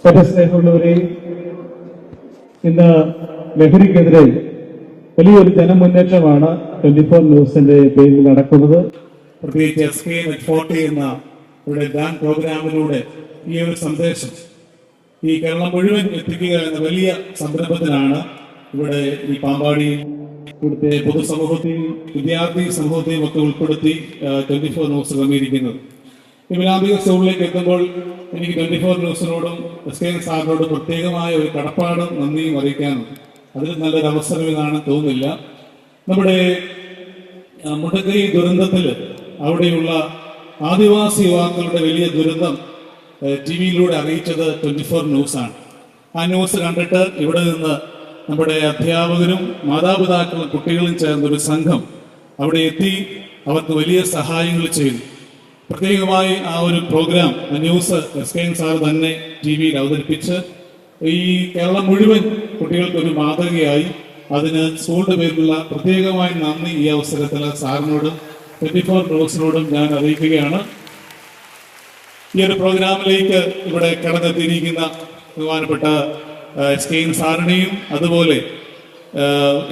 സ്നേഹമുള്ളവരെ, ഇന്ന് ലഹരിക്കെതിരെ വലിയൊരു ജനമുന്നേറ്റമാണ് 24 ന്യൂസിന്റെ പേരിൽ നടക്കുന്നത്. പ്രത്യേകിച്ച് SK40 എന്ന ഇവിടെ ഗ്രാൻഡ് പ്രോഗ്രാമിലൂടെ ഈ ഒരു സന്ദേശം ഈ കേരളം മുഴുവൻ എത്തിക്കുക എന്ന വലിയ സംരംഭത്തിലാണ് ഇവിടെ ഈ പാമ്പാടി ഇവിടുത്തെ പൊതുസമൂഹത്തെയും വിദ്യാർത്ഥി സമൂഹത്തെയും ഒക്കെ ഉൾപ്പെടുത്തി 24 ന്യൂസ് ക്രമീകരിക്കുന്നത്. ഈ വിലാപിക സ്കൂളിലേക്ക് എത്തുമ്പോൾ എനിക്ക് 24 ന്യൂസിനോടും SK സാറിനോടും പ്രത്യേകമായ ഒരു കടപ്പാടും നന്ദിയും അറിയിക്കാനുണ്ട്. അതിൽ നല്ലൊരു അവസരം ഇതാണ് തോന്നുന്നില്ല. നമ്മുടെ മുണ്ടക്കൈ ദുരന്തത്തിൽ അവിടെയുള്ള ആദിവാസി യുവാക്കളുടെ വലിയ ദുരന്തം TV-യിലൂടെ അറിയിച്ചത് 24 ന്യൂസാണ്. ആ ന്യൂസ് കണ്ടിട്ട് ഇവിടെ നിന്ന് നമ്മുടെ അധ്യാപകരും മാതാപിതാക്കളും കുട്ടികളും ചേർന്നൊരു സംഘം അവിടെ എത്തി അവർക്ക് വലിയ സഹായങ്ങൾ ചെയ്തു. പ്രത്യേകമായി ആ ഒരു പ്രോഗ്രാം ന്യൂസ് SK സാർ തന്നെ TV-യിൽ അവതരിപ്പിച്ച് ഈ കേരളം മുഴുവൻ കുട്ടികൾക്കൊരു മാതൃകയായി. അതിന് സ്കൂളിന്റെ പേരിലുള്ള പ്രത്യേകമായി നന്ദി ഈ അവസരത്തിൽ സാറിനോടും 24 ന്യൂസിനോടും ഞാൻ അറിയിക്കുകയാണ്. ഈ ഒരു പ്രോഗ്രാമിലേക്ക് ഇവിടെ കടന്നെത്തിയിരിക്കുന്ന ബഹുമാനപ്പെട്ട SK സാറിനെയും അതുപോലെ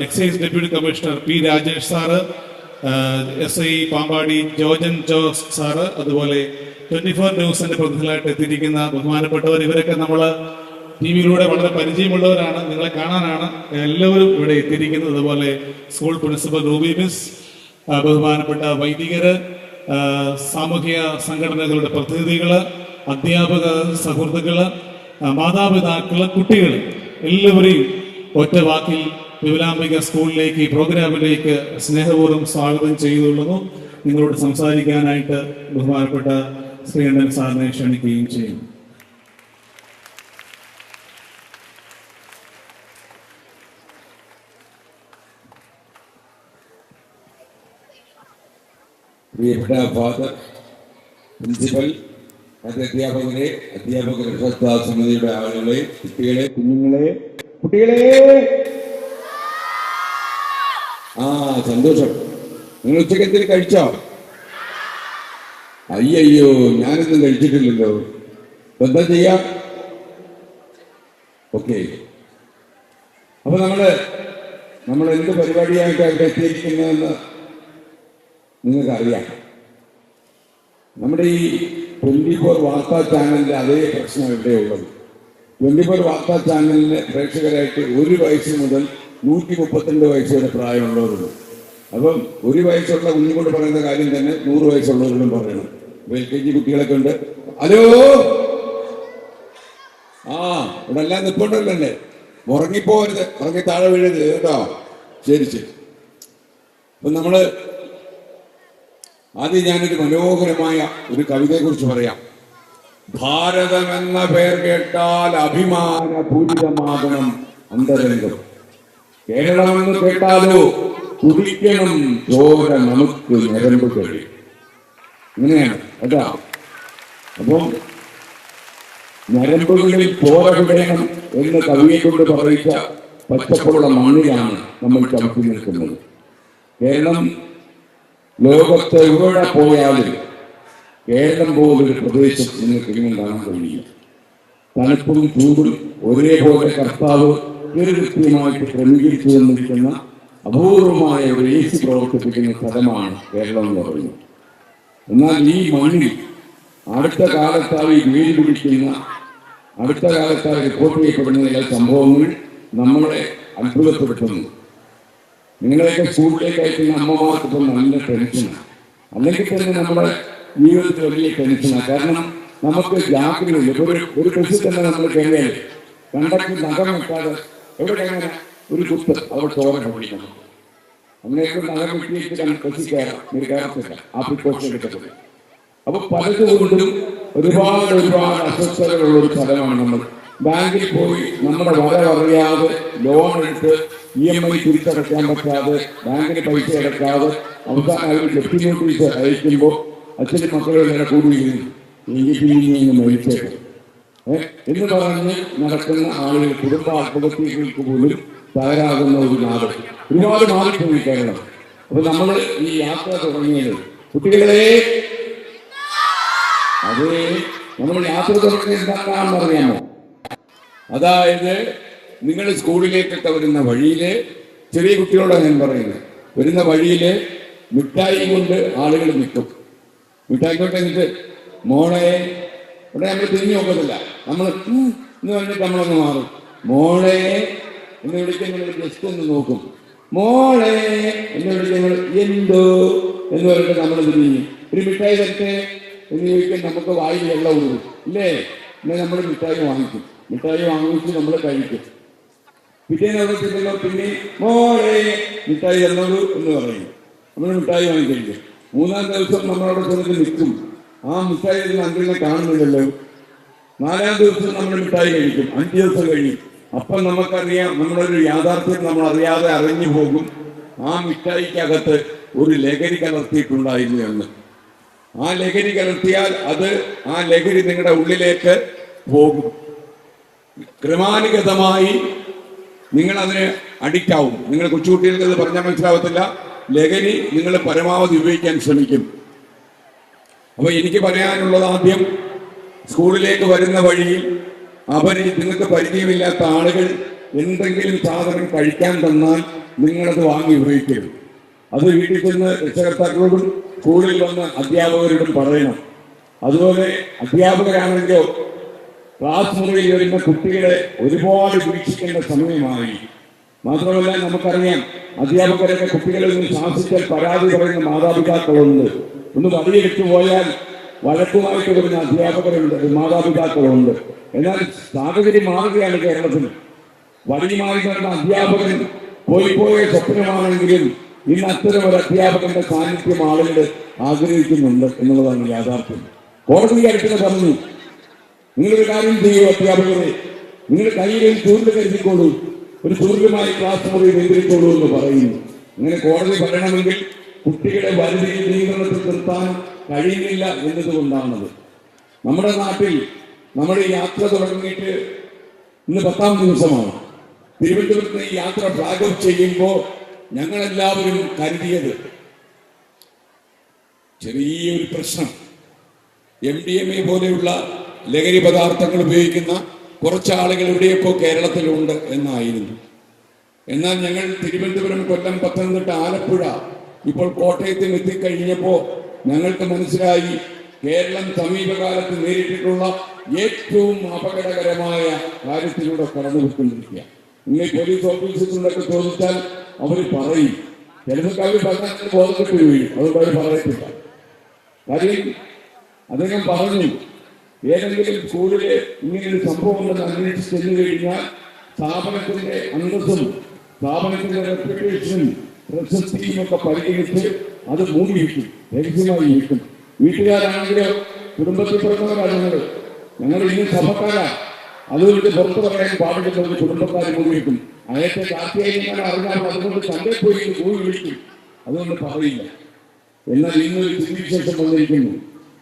excise deputy commissioner P. Rajesh sir, SI Pampady Jorjan Jose sir, അതുപോലെ 24 ന്യൂസിന്റെ പ്രതിനിധികളായിട്ട് എത്തിയിരിക്കുന്ന ബഹുമാനപ്പെട്ടവർ, ഇവരൊക്കെ നമ്മൾ TV-യിലൂടെ വളരെ പരിചയമുള്ളവരാണ്. നിങ്ങളെ കാണാനാണ് എല്ലാവരും ഇവിടെ എത്തിയിരിക്കുന്നത്. അതുപോലെ സ്കൂൾ പ്രിൻസിപ്പൽ റൂബി മിസ്, ബഹുമാനപ്പെട്ട വൈദികര്, സാമൂഹിക സംഘടനകളുടെ പ്രതിനിധികള്, അധ്യാപക സുഹൃത്തുക്കള്, മാതാപിതാക്കള്, കുട്ടികൾ എല്ലാവരെയും ഒറ്റ വാക്കിൽ വിമലാംബിക സ്കൂളിലേക്ക് ഈ പ്രോഗ്രാമിലേക്ക് സ്നേഹപൂർവ്വം സ്വാഗതം ചെയ്തുകൊള്ളുന്നു. നിങ്ങളോട് സംസാരിക്കാനായിട്ട് ബഹുമാനപ്പെട്ട ശ്രീകണ്ഠൻ സാറിനെ ക്ഷണിക്കുകയും ചെയ്യും. പ്രിയപ്പെട്ട ഫാദർ, പ്രിൻസിപ്പൽ, മറ്റ് അധ്യാപകരെ, അധ്യാപക രക്ഷാ സമിതിയുടെ ആളുകളെ, കുട്ടികളെ, കുട്ടികളെ സന്തോഷം. നിങ്ങൾ ഉച്ചക്കത്തിൽ കഴിച്ചോ? അയ്യോ, ഞാനൊന്നും കഴിച്ചിട്ടില്ലല്ലോ. എന്താ ചെയ്യാം? ഓക്കെ. അപ്പൊ നമ്മൾ എന്ത് പരിപാടിയായിട്ട് അവിടെ എത്തിയിരിക്കുന്നതെന്ന് നിങ്ങൾക്കറിയാം. നമ്മുടെ ഈ 24 വാർത്താ ചാനലിന്റെ അതേ പ്രശ്നം ഇവിടെയുള്ളത്. 24 വാർത്താ ചാനലിന് പ്രേക്ഷകരായിട്ട് 1 വയസ്സ് മുതൽ 132 വയസ്സ് വരെ പ്രായമുള്ളവരുണ്ട്. അപ്പം 1 വയസ്സുള്ള കുഞ്ഞുകൊണ്ട് പറയുന്ന കാര്യം തന്നെ 100 വയസ്സുള്ളവരോടും പറയണം. LKG കുട്ടികളൊക്കെ ഉണ്ട്. ഹലോ, ഇവിടെ എല്ലാം നിൽപ്പുണ്ടല്ലേ? ഉറങ്ങിപ്പോരുത്, ഉറങ്ങി താഴെ വീഴരുത് കേട്ടോ. ശരി. അപ്പൊ ആദ്യം ഞാനൊരു മനോഹരമായ ഒരു കവിതയെക്കുറിച്ച് പറയാം. ഭാരതം എന്ന പേർ കേട്ടാൽ അഭിമാനപൂരിതമാകണം അന്തരംഗം. കേരളമെന്ന് കേട്ടാലോ കുടിക്കണം ചോര നമുക്ക് ഞരമ്പ് കഴിയും. ഇങ്ങനെയാണ് കേട്ടാ. അപ്പം ഞരമ്പുകളിൽ ചോര വിടണം എന്ന് കവിയെ കൊണ്ട് പറയിച്ച പച്ചപ്പുള്ള മണ്ണിലാണ് നമ്മൾ ചവിട്ടി നിൽക്കുന്നത്. കേരളം ലോകത്ത് എവിടെ പോയാലും കേരളം പോലൊരു പ്രദേശം നിങ്ങൾക്ക് ഇങ്ങനെ കാണാൻ കഴിയില്ല. തണുപ്പും ചൂടും ഒരേപോലെ കർത്താവ് കൃത്യമായിട്ട് ക്രമീകരിച്ചു തന്നിരിക്കുന്ന അപൂർവമായ ഒരു AC പ്രവർത്തിപ്പിക്കുന്ന സ്ഥലമാണ് കേരളം എന്ന് പറയുന്നത്. എന്നാൽ ഈ മണ്ണിൽ അടുത്ത കാലത്തായി വേലി പിടിക്കുന്ന, അടുത്ത കാലത്തായി റിപ്പോർട്ട് ചെയ്യപ്പെടുന്ന ചില സംഭവങ്ങൾ നമ്മളെ അത്ഭുതപ്പെടുത്തുന്നു. നിങ്ങളെയൊക്കെ സ്കൂളിലേക്ക് അയക്കുന്ന അമ്മമാർക്ക് ഇപ്പം നല്ല ടെൻഷനാണ്. അല്ലെങ്കിൽ തന്നെ നമ്മുടെ ജീവിതത്തിൽ വലിയ ടെൻഷനാണ്. കാരണം നമുക്ക് ജാഗ്രതയില്ല. ഒരു ബസ്സിൽ തന്നെ നമ്മൾ കയറിയാൽ കണ്ടക്ടർ നഖം വെക്കാതെ എവിടെ എങ്ങനെ ഒരു കുത്ത് അവിടെ ചോര പഠിക്കണം. അങ്ങനെയൊക്കെ നഖം വെട്ടിയിട്ട് ബസ്സിൽ കയറാം. ഒരു കയറത്തില്ല, ആ പ്രിക്കോഷൻ എടുക്കത്തില്ല. അപ്പൊ പലതുകൊണ്ടും ഒരുപാട് അസ്വസ്ഥതകളുള്ളൊരു സ്ഥലമാണ് നമ്മൾ. ബാങ്കിൽ പോയി നമ്മുടെ വര അറിയാതെ ലോൺ എടുത്ത് EMI തിരിച്ചടയ്ക്കാൻ പറ്റാതെ, ബാങ്കിന് പൈസ അടക്കാതെ അവസാനം അവർ ജപ്തി നോട്ടീസ് അയക്കുമ്പോൾ അച്ഛനും മക്കളെ കൂടി മരിച്ചേക്കും എന്ന് പറഞ്ഞ് നടക്കുന്ന ആളുകൾ, കുടുംബ ആത്മഹത്യകൾക്ക് പോലും തയ്യാറാകുന്ന ഒരു നാട്. ഒരുപാട് മാറിപ്പോയി കേരളം. അപ്പൊ നമ്മൾ ഈ യാത്ര തുടങ്ങിയത് കുട്ടികളെ, അതേ നമ്മൾ യാത്ര തുടങ്ങിയത് എന്താണെന്ന് അറിയാമോ? അതായത് നിങ്ങൾ സ്കൂളിലേക്കൊക്കെ വരുന്ന വഴിയില് ചെറിയ കുട്ടികളോടാണ് ഞാൻ പറയുന്നത്, വരുന്ന വഴിയില് മിഠായി കൊണ്ട് ആളുകൾ നിൽക്കും. മിഠായി കൊണ്ട് എന്നിട്ട് മോളെ, ഇവിടെ നമ്മൾ തിരിഞ്ഞു നോക്കത്തില്ല, നമ്മൾ എന്ന് പറഞ്ഞിട്ട് നമ്മളൊന്ന് മാറും. മോളെ എന്ന് വിളിക്കുന്നത് ജസ്റ്റ് ഒന്ന് നോക്കും. മോളെ എന്ന് വിളിക്കുന്നത് എന്തോ എന്ന് പറഞ്ഞിട്ട് നമ്മൾ തിരിഞ്ഞു. ഒരു മിഠായി തരട്ടെ എന്ന് ചോദിക്കാൻ നമുക്ക് വായിൽ വെള്ളം കൊടുക്കും ഇല്ലേ? എന്നാൽ നമ്മൾ മിഠായി വാങ്ങിക്കും. മിഠായി വാങ്ങിച്ച് നമ്മൾ കഴിക്കും. പിറ്റേന്ന് അവിടെ ചെല്ലുമ്പോ പിന്നെ മോളെ മിഠായി തന്നോളൂ എന്ന് പറയും. നമ്മൾ മിഠായി വാങ്ങിക്കഴിക്കും. മൂന്നാം ദിവസം നമ്മളവിടെ ചെന്നിട്ട് നിൽക്കും. ആ മിഠായി അങ്കിളിനെ കാണുന്നില്ലല്ലോ. നാലാം ദിവസം നമ്മൾ മിഠായി കഴിക്കും. 5 ദിവസം കഴിയും. അപ്പം നമുക്കറിയാം നമ്മളൊരു യാഥാർത്ഥ്യം നമ്മൾ അറിയാതെ അറിഞ്ഞു പോകും. ആ മിഠായിക്കകത്ത് ഒരു ലഹരി കലർത്തിയിട്ടുണ്ടായിരുന്നു എന്ന്. ആ ലഹരി കലർത്തിയാൽ ആ ലഹരി നിങ്ങളുടെ ഉള്ളിലേക്ക് പോകും. ക്രമാനുഗതമായി നിങ്ങൾ അതിന് അഡിക്റ്റ് ആവും. നിങ്ങൾ കൊച്ചുകുട്ടികൾക്ക് അത് പറഞ്ഞാൽ മനസ്സിലാവത്തില്ല. ലഹരി നിങ്ങൾ പരമാവധി ഉപയോഗിക്കാൻ ശ്രമിക്കും. അപ്പൊ എനിക്ക് പറയാനുള്ളത്, ആദ്യം സ്കൂളിലേക്ക് വരുന്ന വഴിയിൽ നിങ്ങൾക്ക് പരിചയമില്ലാത്ത ആളുകൾ എന്തെങ്കിലും സാധനം കഴിക്കാൻ തന്നാൽ നിങ്ങളത് വാങ്ങി ഉപയോഗിക്കരുത്. അത് വീട്ടിൽ ചെന്ന് രക്ഷകർത്താക്കളോടും സ്കൂളിൽ വന്ന് അധ്യാപകരോടും പറയണം. അതുപോലെ അധ്യാപകരാണെങ്കിലോ ക്ലാസ് മുറിയിൽ വരുന്ന കുട്ടികളെ ഒരുപാട് വീക്ഷിക്കേണ്ട സമയമായി. മാത്രമല്ല, നമുക്കറിയാം അധ്യാപകരൊക്കെ കുട്ടികളിൽ നിന്ന് ശാസിച്ചാൽ പരാതി പറയുന്ന മാതാപിതാക്കളുണ്ട്. ഒന്ന് വഴിയെടുത്തു പോയാൽ വഴക്കുമായിട്ട് വരുന്ന അധ്യാപകരുണ്ട്, മാതാപിതാക്കളുണ്ട്. എന്നാൽ സാഹചര്യം മാറുകയാണ് കേരളത്തിൽ. വഴിയുമായി വരുന്ന അധ്യാപകൻ പോയ സ്വപ്നമാണെങ്കിലും ഇന്ന് അത്തരം ഒരു അധ്യാപകന്റെ സാന്നിധ്യം ആളുകൾ ആഗ്രഹിക്കുന്നുണ്ട് എന്നുള്ളതാണ് യാഥാർത്ഥ്യം. കോടതി അടുത്ത് പറഞ്ഞു, നിങ്ങളൊരു കാര്യം ചെയ്യൂ അധ്യാപകരെ, നിങ്ങൾ കയ്യിൽ ചൂരിൽ കരുതിക്കോളൂ, ഒരു ചൂരിലുമായി ക്ലാസ് മുറി നിയന്ത്രിച്ചോളൂ എന്ന് പറയുന്നു. അങ്ങനെ കോടതി പറയണമെങ്കിൽ കുട്ടികളെ വരുതി നിയന്ത്രണത്തിൽ നിർത്താൻ കഴിയുന്നില്ല എന്നതുകൊണ്ടാണത്. നമ്മുടെ നാട്ടിൽ നമ്മുടെ യാത്ര തുടങ്ങിയിട്ട് ഇന്ന് 10ാം ദിവസമാണ്. തിരുവനന്തപുരത്ത് ഈ യാത്ര ഫ്ലാഗ് ഓഫ് ചെയ്യുമ്പോൾ ഞങ്ങളെല്ലാവരും കരുതിയത് ചെറിയൊരു പ്രശ്നം, MDMA പോലെയുള്ള ലഹരി പദാർത്ഥങ്ങൾ ഉപയോഗിക്കുന്ന കുറച്ച് ആളുകൾ എവിടെയൊക്കെ കേരളത്തിലുണ്ട് എന്നായിരുന്നു. എന്നാൽ ഞങ്ങൾ തിരുവനന്തപുരം, കൊല്ലം, പത്തനംതിട്ട, ആലപ്പുഴ, ഇപ്പോൾ കോട്ടയത്തിൽ എത്തിക്കഴിഞ്ഞപ്പോൾ ഞങ്ങൾക്ക് മനസ്സിലായി കേരളം സമീപകാലത്ത് നേരിട്ടിട്ടുള്ള ഏറ്റവും അപകടകരമായ കാര്യത്തിലൂടെ കടന്നുപോയിക്കൊണ്ടിരിക്കുക. നിങ്ങൾ പോലീസ് ഓഫീസേഴ്സിനൊക്കെ ചോദിച്ചാൽ അവർ പറയും, ചിലർക്ക് അവർ പറഞ്ഞാൽ ബോധപ്പെട്ട് വീഴും, അതുകൊണ്ട് അവർ പറയത്തില്ല. കാര്യം അദ്ദേഹം പറഞ്ഞു, ഏതെങ്കിലും സ്കൂളില് ഇങ്ങനൊരു സംഭവം ഉണ്ടെന്ന് അന്വേഷിച്ച് ചെന്നു കഴിഞ്ഞാൽ സ്ഥാപനത്തിന്റെ അന്തസ്സും സ്ഥാപനത്തിന്റെ റെപ്യൂട്ടേഷനും പ്രശസ്തിയും ഒക്കെ പരിഗണിച്ച് അത് മൂടി വയ്ക്കും, രഹസ്യമായി വയ്ക്കും. വീട്ടുകാരാണെങ്കിലോ കുടുംബത്തിൽ പിറന്നവരാണ് ഞങ്ങൾ ഇന്ന് സഭക്കാരാ, അതുകൊണ്ട് പുറത്തു പറയാൻ പാടില്ലെന്ന് കുടുംബക്കാർ മൂടി വയ്ക്കും. അയത്തെ കാർത്തികേയൻ അറിഞ്ഞാൽ അതുകൊണ്ട് ചന്തേ പോയി കൂടി വിളിക്കും, അതുകൊണ്ട് പറയില്ല. എന്നാൽ ഇന്നൊരു സ്ഥിതിവിശേഷം വന്നിരിക്കുന്നു.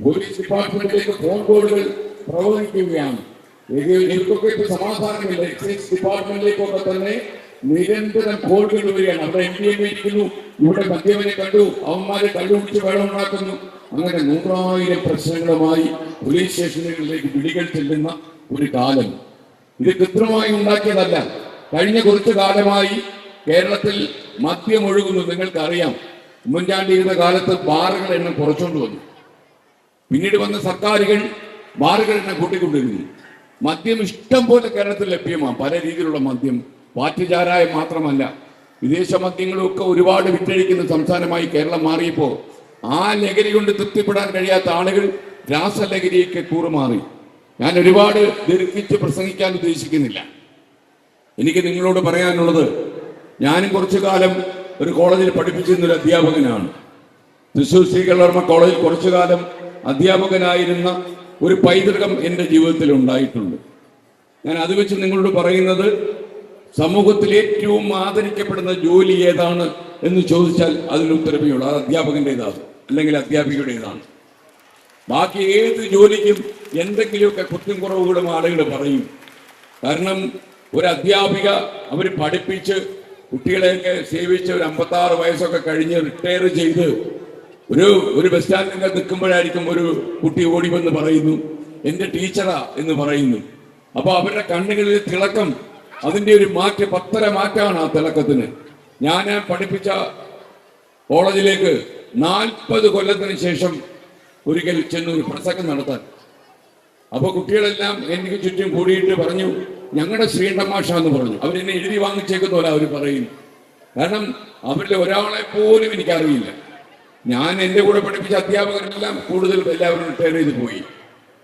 പോലീസ് ഡിപ്പാർട്ട്മെന്റിലേക്ക് ഫോൺ കോളുകൾ പ്രവഹിക്കുകയാണ്. എനിക്കൊക്കെ ഇപ്പോൾ സമാധാനമില്ല. എക്സൈസ് ഡിപ്പാർട്ട്മെന്റിലേക്കൊക്കെ തന്നെ നിരന്തരം കോളുകൾ വരികയാണ്. അവിടെ MDMA ഇരിക്കുന്നു, ഇവിടെ മദ്യവനെ കണ്ടു, അവന്മാരെ കണ്ടുപിടിച്ച് വെള്ളമുണ്ടാക്കുന്നു. അങ്ങനെ 100,000 പ്രശ്നങ്ങളുമായി പോലീസ് സ്റ്റേഷനുകളിലേക്ക് വിളികൾ ചെല്ലുന്ന ഒരു കാലം. ഇത് കൃത്രിമമായി ഉണ്ടാക്കിയതല്ല. കഴിഞ്ഞ കുറച്ചു കാലമായി കേരളത്തിൽ മദ്യം ഒഴുകുന്നു. നിങ്ങൾക്കറിയാം, ഉമ്മൻചാണ്ടിയുടെ കാലത്ത് ബാറുകൾ എണ്ണം കുറച്ചുകൊണ്ട് വന്നു. പിന്നീട് വന്ന സർക്കാരുകൾ ബാറുകൾ എണ്ണം കൂട്ടിക്കൊണ്ടിരുന്നു. മദ്യം ഇഷ്ടം പോലെ കേരളത്തിൽ ലഭ്യമാണ്. പല രീതിയിലുള്ള മദ്യം, പാറ്റുചാരായം മാത്രമല്ല, വിദേശ മദ്യങ്ങളും ഒക്കെ ഒരുപാട് വിറ്റഴിക്കുന്ന സംസ്ഥാനമായി കേരളം മാറിയപ്പോൾ ആ ലഹരി കൊണ്ട് തൃപ്തിപ്പെടാൻ കഴിയാത്ത ആളുകൾ രാസലഹരിയൊക്കെ കൂറുമാറി. ഞാൻ ഒരുപാട് ദീർഘിച്ച് പ്രസംഗിക്കാൻ ഉദ്ദേശിക്കുന്നില്ല. എനിക്ക് നിങ്ങളോട് പറയാനുള്ളത്, ഞാനും കുറച്ചു കാലം ഒരു കോളേജിൽ പഠിപ്പിച്ചിരുന്നൊരു അധ്യാപകനാണ്. തൃശ്ശൂർ ശ്രീകലർമ്മ കോളേജിൽ കുറച്ചു കാലം അധ്യാപകനായിരുന്ന ഒരു പൈതൃകം എൻ്റെ ജീവിതത്തിൽ ഉണ്ടായിട്ടുണ്ട്. ഞാൻ അത് വെച്ച് നിങ്ങളോട് പറയുന്നത്, സമൂഹത്തിൽ ഏറ്റവും ആദരിക്കപ്പെടുന്ന ജോലി ഏതാണ് എന്ന് ചോദിച്ചാൽ അതിന് ഉത്തരമേ ഉള്ളൂ. അത് അധ്യാപകൻ്റെതാണ്, അല്ലെങ്കിൽ അധ്യാപികയുടേതാണ്. ബാക്കി ഏത് ജോലിക്കും എന്തെങ്കിലുമൊക്കെ കുറ്റം കുറവുകളും ആളുകൾ പറയും. കാരണം ഒരു അധ്യാപിക അവർ പഠിപ്പിച്ച് കുട്ടികളെയൊക്കെ സേവിച്ച് ഒരു 56 വയസ്സൊക്കെ കഴിഞ്ഞ് റിട്ടയർ ചെയ്ത് ഒരു ബസ് സ്റ്റാൻഡിൽ നിൽക്കുമ്പോഴായിരിക്കും ഒരു കുട്ടി ഓടി വന്ന് പറയുന്നു, എൻ്റെ ടീച്ചറാ എന്ന് പറയുന്നു. അപ്പൊ അവരുടെ കണ്ണുകളിൽ തിളക്കം, അതിന്റെ ഒരു മാറ്റം, പത്തര മാറ്റാണ് ആ തിളക്കത്തിന്. ഞാൻ പഠിപ്പിച്ച കോളേജിലേക്ക് 40 കൊല്ലത്തിന് ശേഷം ഒരിക്കൽ ചെന്ന് ഒരു പ്രസംഗം നടത്താൻ. അപ്പൊ കുട്ടികളെല്ലാം എനിക്ക് ചുറ്റും കൂടിയിട്ട് പറഞ്ഞു, ഞങ്ങളുടെ ശ്രീകണ്ഠമാഷ എന്ന് പറഞ്ഞു. അവരെന്നെ എഴുതി വാങ്ങിച്ചേക്കുന്ന പോലെ അവർ പറയും. കാരണം അവരിൽ ഒരാളെ പോലും എനിക്കറിയില്ല. ഞാൻ എൻ്റെ കൂടെ പഠിപ്പിച്ച അധ്യാപകരെല്ലാം കൂടുതൽ എല്ലാവരും റിട്ടയർ ചെയ്ത് പോയി.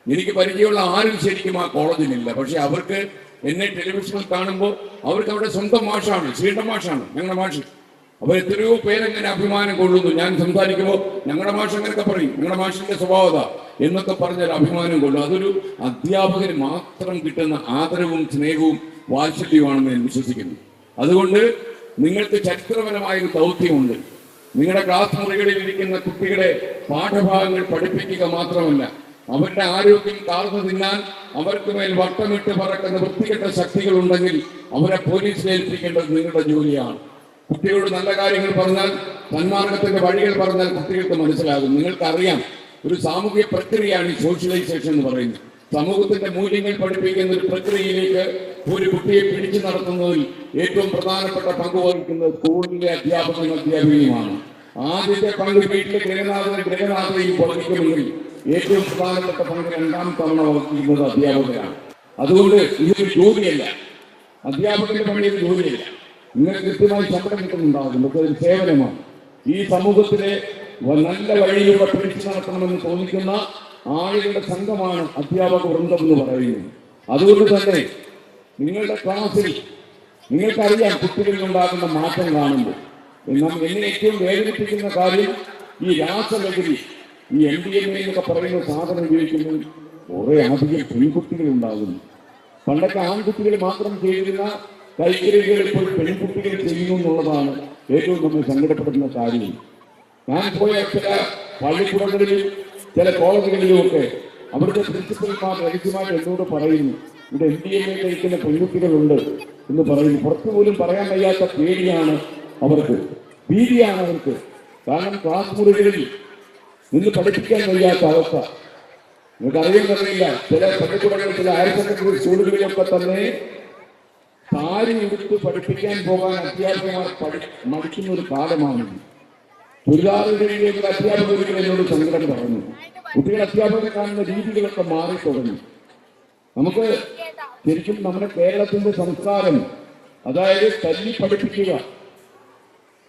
എനിക്ക് പരിചയമുള്ള ആരും ശരിക്കും ആ കോളേജിലില്ല. പക്ഷെ അവർക്ക് എന്നെ ടെലിവിഷനിൽ കാണുമ്പോൾ അവർക്ക് അവരുടെ സ്വന്തം മാഷാണ്, ശ്രീകണ്ഠമാഷാണ് ഞങ്ങളുടെ മാഷ്. അവർ എത്രയോ പേരെങ്ങനെ അഭിമാനം കൊള്ളുന്നു. ഞാൻ സംസാരിക്കുമ്പോൾ ഞങ്ങളുടെ മാഷ് അങ്ങനെയൊക്കെ പറയും, ഞങ്ങളുടെ മാഷിന്റെ സ്വഭാവത എന്നൊക്കെ പറഞ്ഞൊരു അഭിമാനം കൊള്ളും. അതൊരു അധ്യാപകന് മാത്രം കിട്ടുന്ന ആദരവും സ്നേഹവും വാത്സല്യവുമാണെന്ന് ഞാൻ വിശ്വസിക്കുന്നു. അതുകൊണ്ട് നിങ്ങൾക്ക് ചരിത്രപരമായൊരു ദൗത്യമുണ്ട്. നിങ്ങളുടെ ക്ലാസ് മുറികളിൽ ഇരിക്കുന്ന കുട്ടികളെ പാഠഭാഗങ്ങൾ പഠിപ്പിക്കുക മാത്രമല്ല, അവരുടെ ആരോഗ്യം കാർന്നു തിന്നാൻ അവർക്ക് മേൽ വട്ടമിട്ട് പറക്കുന്ന വൃത്തികെട്ട ശക്തികളുണ്ടെങ്കിൽ അവരെ പോലീസിൽ ഏൽപ്പിക്കേണ്ടത് നിങ്ങളുടെ ജോലിയാണ്. കുട്ടികളോട് നല്ല കാര്യങ്ങൾ പറഞ്ഞാൽ, സന്മാർഗത്തിന്റെ വഴികൾ പറഞ്ഞാൽ കുട്ടികൾക്ക് മനസ്സിലാകും. നിങ്ങൾക്കറിയാം, ഒരു സാമൂഹിക പ്രക്രിയയാണ് ഈ സോഷ്യലൈസേഷൻ എന്ന് പറയുന്നത്. സമൂഹത്തിന്റെ മൂല്യങ്ങൾ പഠിപ്പിക്കുന്ന ഒരു പ്രക്രിയയിലേക്ക് ഒരു കുട്ടിയെ പിടിച്ചു നടത്തുന്നതിൽ ഏറ്റവും പ്രധാനപ്പെട്ട പങ്ക് വഹിക്കുന്നത് സ്കൂളിലെ അധ്യാപകനും അധ്യാപികയുമാണ്. ആദ്യത്തെ പങ്ക് വീട്ടിലെ ഗൃഹനാഥയും വഹിക്കുമെങ്കിൽ ഏറ്റവും പ്രധാനപ്പെട്ട പങ്ക് 2ാം തവണ വഹിക്കുന്നത് അധ്യാപകരാണ്. അതുകൊണ്ട് ഇതൊരു ജോലിയല്ല, അധ്യാപകന്റെ പണി ഒരു ജോലിയല്ല. നിങ്ങൾ കൃത്യമായി ശമ്പളം കിട്ടുന്നുണ്ടാകും, പക്ഷെ ഒരു സേവനമാണ്. ഈ സമൂഹത്തിലെ നല്ല വഴിയിലൂടെ പിടിച്ചു നടത്തണമെന്ന് തോന്നിക്കുന്ന ആളുകളുടെ സംഘമാണ് അധ്യാപക വൃന്ദം എന്ന് പറയുന്നത്. അതുകൊണ്ട് തന്നെ നിങ്ങളുടെ ക്ലാസ്സിൽ നിങ്ങൾക്കറിയാം കുട്ടികളിൽ ഉണ്ടാകുന്ന മാറ്റം കാണുമ്പോൾ. എന്നാൽ എന്നെ ഏറ്റവും വേദനിപ്പിക്കുന്ന കാര്യം ഈ രാസലഹരി, ഈ MDMA എന്നൊക്കെ പറയുന്ന സാധനം ഉപയോഗിക്കുമ്പോൾ കുറെ അധികം പെൺകുട്ടികൾ ഉണ്ടാകുന്നു. പണ്ടൊക്കെ ആൺകുട്ടികൾ മാത്രം ചെയ്തിരുന്ന കൈക്കരികൾ ഇപ്പോൾ പെൺകുട്ടികൾ ചെയ്യുന്നു എന്നുള്ളതാണ് ഏറ്റവും നമ്മൾ സങ്കടപ്പെടുന്ന കാര്യം. ഞാൻ പോയ ചില പള്ളിക്കൂടങ്ങളിലും ചില കോളേജുകളിലുമൊക്കെ അവിടുത്തെ പ്രിൻസിപ്പൽമാർ രഹസ്യമായിട്ട് എന്നോട് പറയുന്നു, ഇവിടെ MDMA കഴിക്കുന്ന പെൺകുട്ടികളുണ്ട് എന്ന് പറയുന്നു. പുറത്തു പോലും പറയാൻ വയ്യാത്ത പേടിയാണ് അവർക്ക്, ഭീതിയാണ് അവർക്ക്. കാരണം ക്ലാസ് മുറികളിൽ നിന്ന് പഠിപ്പിക്കാൻ വയ്യാത്ത അവസ്ഥ. നിങ്ങൾക്ക് അറിയുന്നറിയില്ല, ചില പള്ളിക്കൂടങ്ങളിൽ, ചില ഹയർ സെക്കൻഡറി സ്കൂളുകളിലൊക്കെ തന്നെ സാരി എടുത്ത് പഠിപ്പിക്കാൻ പോകാൻ അധ്യാപകന്മാർ മടിക്കുന്ന ഒരു കാലമാണ്. ചുരിദാറുകളിലേക്ക് അധ്യാപകർ എന്നോട് സങ്കടം പറഞ്ഞു. കുട്ടികൾ അധ്യാപകരെ കാണുന്ന രീതികളൊക്കെ മാറി തുടങ്ങി. നമുക്ക് ശരിക്കും നമ്മുടെ കേരളത്തിന്റെ സംസ്കാരം, അതായത് തല്ലി പഠിപ്പിക്കുക.